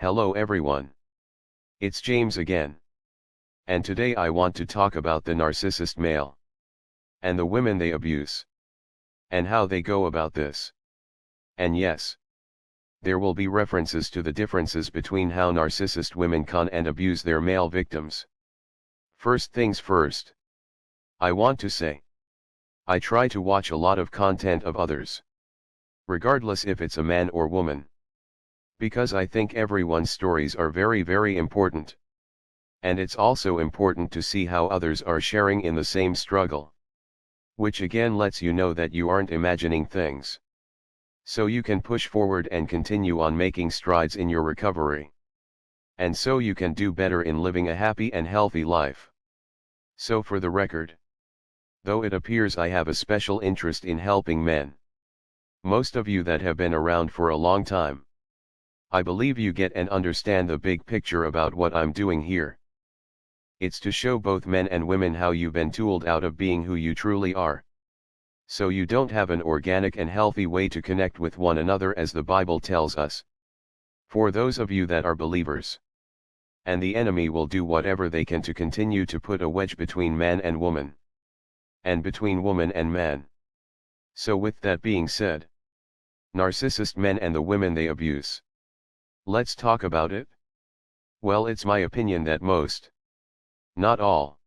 Hello everyone. It's James again. And today I want to talk about the narcissist male. And the women they abuse. And how they go about this. And yes, there will be references to the differences between how narcissist women con and abuse their male victims. First things first. I want to say, I try to watch a lot of content of others. Regardless if it's a man or woman. Because I think everyone's stories are very important. And it's also important to see how others are sharing in the same struggle. Which again lets you know that you aren't imagining things. So you can push forward and continue on making strides in your recovery. And so you can do better in living a happy and healthy life. So for the record, though it appears I have a special interest in helping men. Most of you that have been around for a long time. I believe you get and understand the big picture about what I'm doing here. It's to show both men and women how you've been tooled out of being who you truly are. So you don't have an organic and healthy way to connect with one another as the Bible tells us. For those of you that are believers. And the enemy will do whatever they can to continue to put a wedge between man and woman. And between woman and man. So with that being said, narcissist men and the women they abuse. Let's talk about it. Well, it's my opinion that most, not all,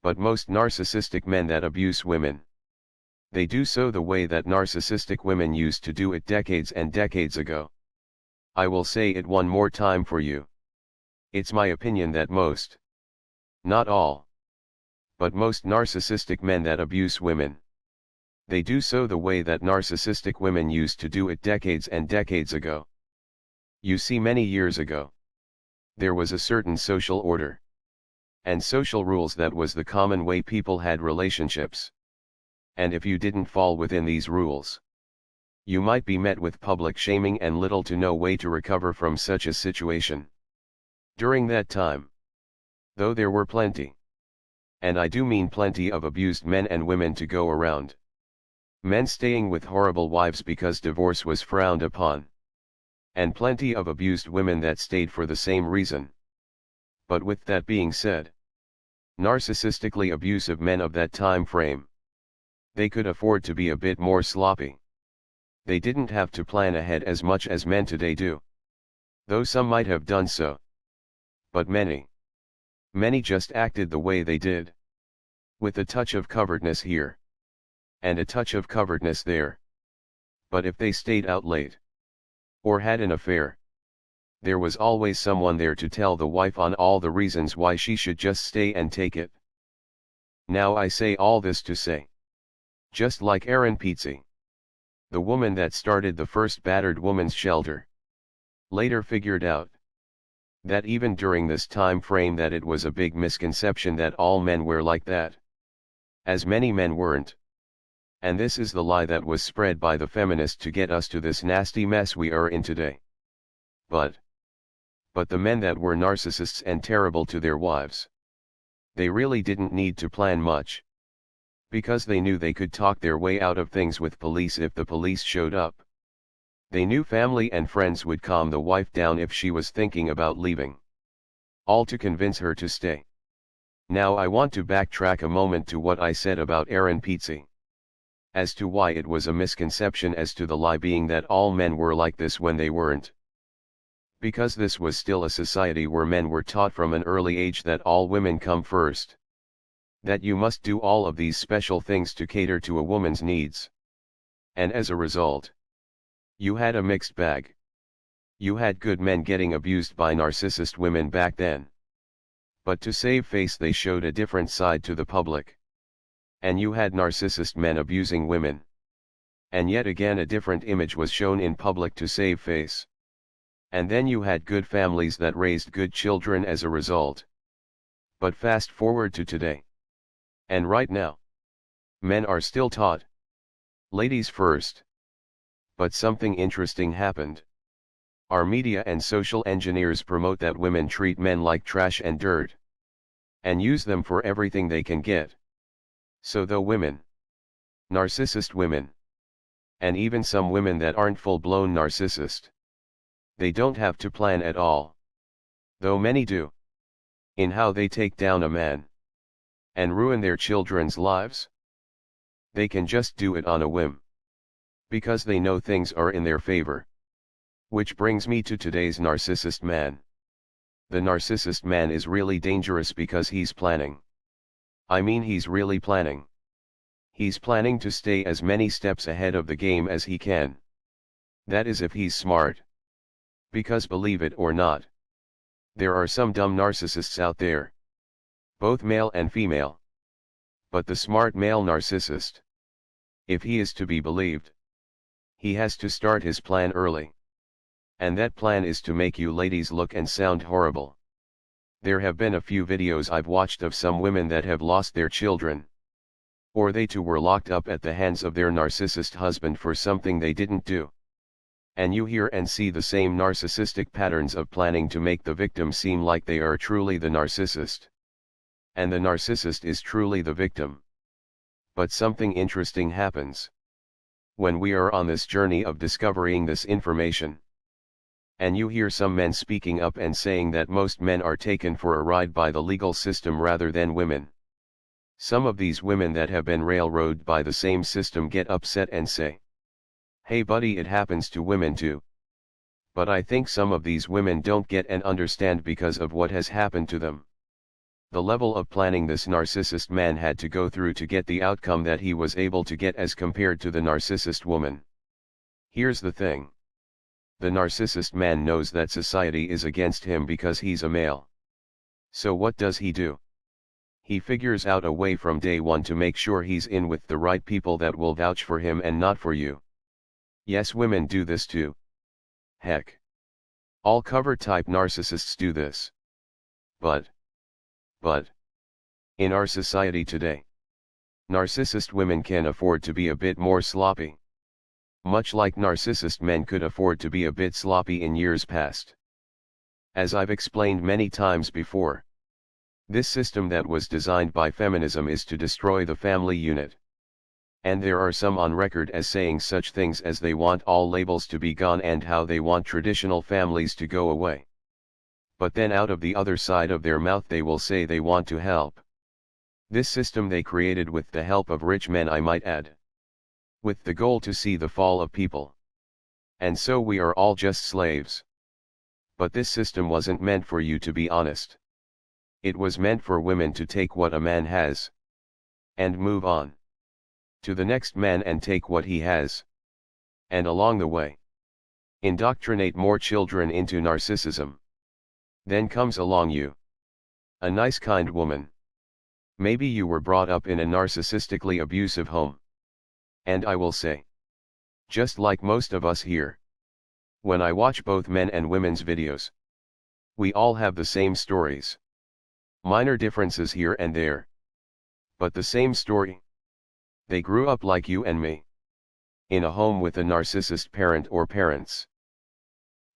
but most narcissistic men that abuse women, they do so the way that narcissistic women used to do it decades and decades ago. I will say it one more time for you. It's my opinion that most, not all, but most narcissistic men that abuse women, they do so the way that narcissistic women used to do it decades and decades ago. You see, many years ago, there was a certain social order and social rules that was the common way people had relationships. And if you didn't fall within these rules, you might be met with public shaming and little to no way to recover from such a situation. During that time, though there were plenty, and I do mean plenty of abused men and women to go around. Men staying with horrible wives because divorce was frowned upon. And plenty of abused women that stayed for the same reason. But with that being said, narcissistically abusive men of that time frame, they could afford to be a bit more sloppy. They didn't have to plan ahead as much as men today do. Though some might have done so. But many just acted the way they did. With a touch of covetousness here. And a touch of covetousness there. But if they stayed out late, or had an affair, there was always someone there to tell the wife on all the reasons why she should just stay and take it. Now I say all this to say, just like Erin Peetsy, the woman that started the first battered woman's shelter, later figured out that even during this time frame that it was a big misconception that all men were like that. As many men weren't. And this is the lie that was spread by the feminists to get us to this nasty mess we are in today. But the men that were narcissists and terrible to their wives, they really didn't need to plan much. Because they knew they could talk their way out of things with police if the police showed up. They knew family and friends would calm the wife down if she was thinking about leaving. All to convince her to stay. Now I want to backtrack a moment to what I said about Erin Peetsy. As to why it was a misconception as to the lie being that all men were like this when they weren't. Because this was still a society where men were taught from an early age that all women come first. That you must do all of these special things to cater to a woman's needs. And as a result, you had a mixed bag. You had good men getting abused by narcissist women back then. But to save face they showed a different side to the public. And you had narcissist men abusing women. And yet again a different image was shown in public to save face. And then you had good families that raised good children as a result. But fast forward to today. And right now, men are still taught ladies first. But something interesting happened. Our media and social engineers promote that women treat men like trash and dirt. And use them for everything they can get. So though women, narcissist women, and even some women that aren't full-blown narcissist, They don't have to plan at all. Though many do. In how they take down a man. And ruin their children's lives. They can just do it on a whim. Because they know things are in their favor. Which brings me to today's narcissist man. The narcissist man is really dangerous because he's planning. I mean, he's really planning. He's planning to stay as many steps ahead of the game as he can. That is if he's smart. Because believe it or not, there are some dumb narcissists out there. Both male and female. But the smart male narcissist, if he is to be believed, he has to start his plan early. And that plan is to make you ladies look and sound horrible. There have been a few videos I've watched of some women that have lost their children. Or they too were locked up at the hands of their narcissist husband for something they didn't do. And you hear and see the same narcissistic patterns of planning to make the victim seem like they are truly the narcissist. And the narcissist is truly the victim. But something interesting happens. When we are on this journey of discovering this information. And you hear some men speaking up and saying that most men are taken for a ride by the legal system rather than women. Some of these women that have been railroaded by the same system get upset and say, "Hey buddy, it happens to women too." But I think some of these women don't get and understand because of what has happened to them. The level of planning this narcissist man had to go through to get the outcome that he was able to get as compared to the narcissist woman. Here's the thing. The narcissist man knows that society is against him because he's a male. So what does he do? He figures out a way from day one to make sure he's in with the right people that will vouch for him and not for you. Yes, women do this too. Heck. All cover type narcissists do this. But. In our society today, narcissist women can afford to be a bit more sloppy. Much like narcissist men could afford to be a bit sloppy in years past. As I've explained many times before, this system that was designed by feminism is to destroy the family unit. And there are some on record as saying such things as they want all labels to be gone and how they want traditional families to go away. But then out of the other side of their mouth they will say they want to help. This system they created with the help of rich men, I might add. With the goal to see the fall of people. And so we are all just slaves. But this system wasn't meant for you, to be honest. It was meant for women to take what a man has. And move on. To the next man and take what he has. And along the way. Indoctrinate more children into narcissism. Then comes along you. A nice kind woman. Maybe you were brought up in a narcissistically abusive home. And I will say. Just like most of us here. When I watch both men and women's videos. We all have the same stories. Minor differences here and there. But the same story. They grew up like you and me. In a home with a narcissist parent or parents.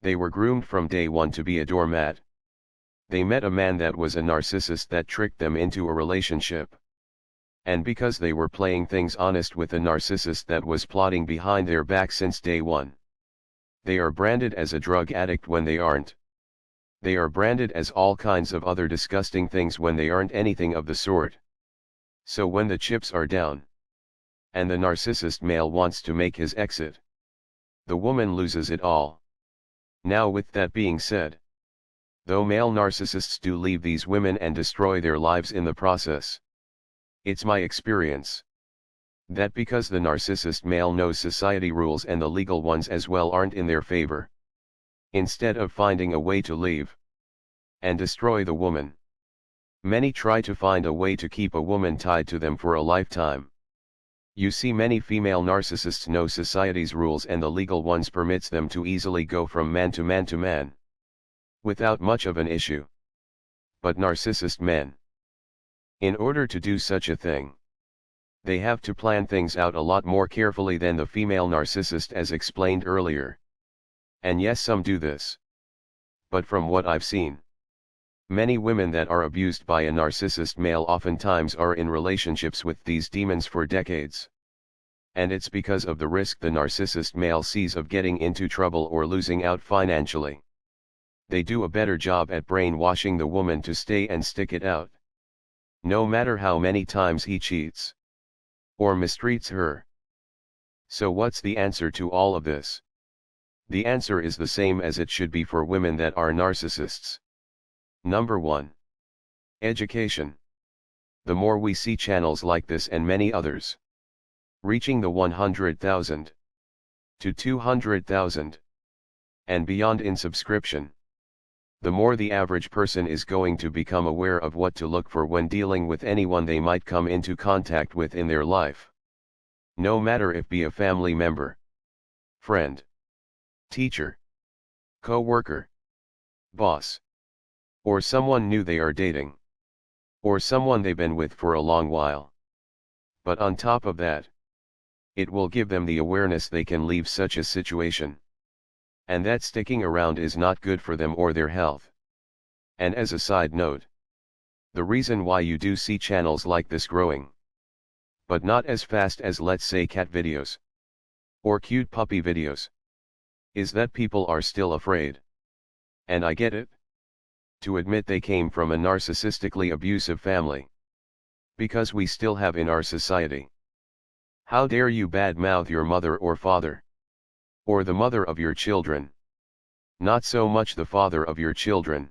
They were groomed from day one to be a doormat. They met a man that was a narcissist that tricked them into a relationship. And because they were playing things honest with a narcissist that was plotting behind their back since day one. They are branded as a drug addict when they aren't. They are branded as all kinds of other disgusting things when they aren't anything of the sort. So when the chips are down, and the narcissist male wants to make his exit, the woman loses it all. Now with that being said, though male narcissists do leave these women and destroy their lives in the process, it's my experience that because the narcissist male knows society rules and the legal ones as well aren't in their favor, instead of finding a way to leave and destroy the woman, many try to find a way to keep a woman tied to them for a lifetime. You see, many female narcissists know society's rules and the legal ones permits them to easily go from man to man to man, without much of an issue. But narcissist men, in order to do such a thing, they have to plan things out a lot more carefully than the female narcissist, as explained earlier. And yes, some do this. But from what I've seen, many women that are abused by a narcissist male oftentimes are in relationships with these demons for decades. And it's because of the risk the narcissist male sees of getting into trouble or losing out financially. They do a better job at brainwashing the woman to stay and stick it out. No matter how many times he cheats or mistreats her. So what's the answer to all of this? The answer is the same as it should be for women that are narcissists. Number 1. Education. The more we see channels like this and many others, reaching the 100,000 to 200,000 and beyond in subscription, the more the average person is going to become aware of what to look for when dealing with anyone they might come into contact with in their life. No matter if be a family member, friend, teacher, co-worker, boss, or someone new they are dating, or someone they've been with for a long while. But on top of that, it will give them the awareness they can leave such a situation. And that sticking around is not good for them or their health. And as a side note, the reason why you do see channels like this growing, but not as fast as let's say cat videos, or cute puppy videos, is that people are still afraid. And I get it. To admit they came from a narcissistically abusive family. Because we still have in our society. How dare you badmouth your mother or father? Or the mother of your children? Not so much the father of your children.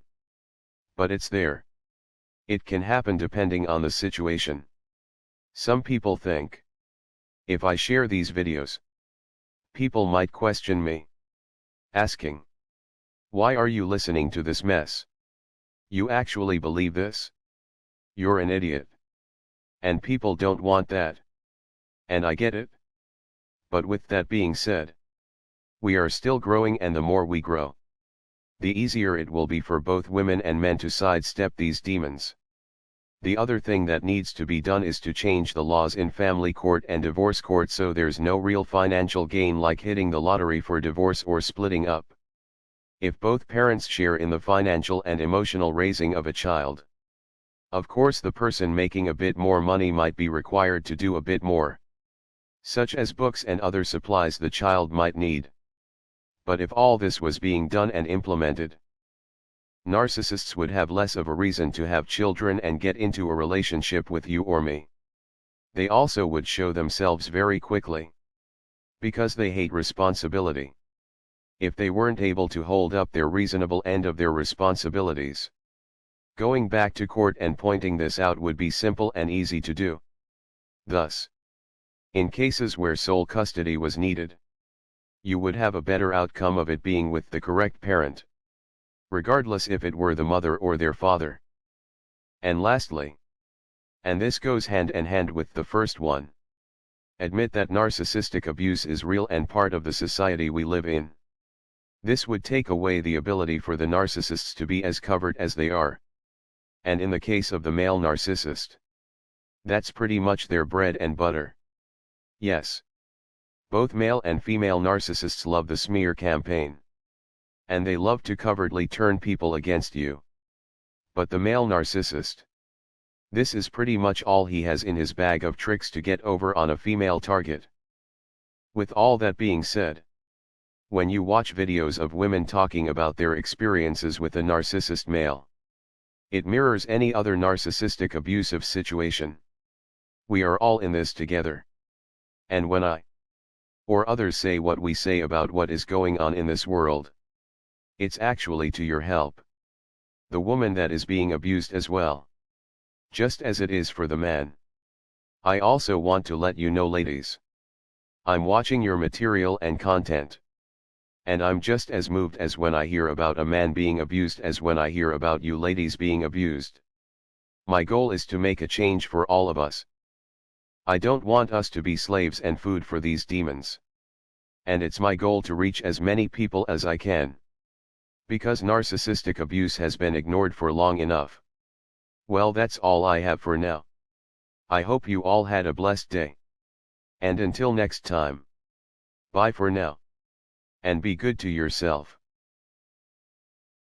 But it's there. It can happen depending on the situation. Some people think, if I share these videos, people might question me, asking, why are you listening to this mess? You actually believe this? You're an idiot. And people don't want that. And I get it. But with that being said, we are still growing, and the more we grow, the easier it will be for both women and men to sidestep these demons. The other thing that needs to be done is to change the laws in family court and divorce court so there's no real financial gain like hitting the lottery for divorce or splitting up. If both parents share in the financial and emotional raising of a child, of course the person making a bit more money might be required to do a bit more, such as books and other supplies the child might need. But if all this was being done and implemented, narcissists would have less of a reason to have children and get into a relationship with you or me. They also would show themselves very quickly, because they hate responsibility. If they weren't able to hold up their reasonable end of their responsibilities, going back to court and pointing this out would be simple and easy to do. Thus, in cases where sole custody was needed, you would have a better outcome of it being with the correct parent, regardless if it were the mother or their father. And lastly, and this goes hand in hand with the first one, admit that narcissistic abuse is real and part of the society we live in. This would take away the ability for the narcissists to be as covered as they are. And in the case of the male narcissist, that's pretty much their bread and butter. Yes. Both male and female narcissists love the smear campaign. And they love to covertly turn people against you. But the male narcissist, this is pretty much all he has in his bag of tricks to get over on a female target. With all that being said, when you watch videos of women talking about their experiences with a narcissist male, it mirrors any other narcissistic abusive situation. We are all in this together. And when I or others say what we say about what is going on in this world, it's actually to your help. The woman that is being abused as well. Just as it is for the man. I also want to let you know, ladies, I'm watching your material and content. And I'm just as moved as when I hear about a man being abused as when I hear about you ladies being abused. My goal is to make a change for all of us. I don't want us to be slaves and food for these demons. And it's my goal to reach as many people as I can. Because narcissistic abuse has been ignored for long enough. Well, that's all I have for now. I hope you all had a blessed day. And until next time. Bye for now. And be good to yourself.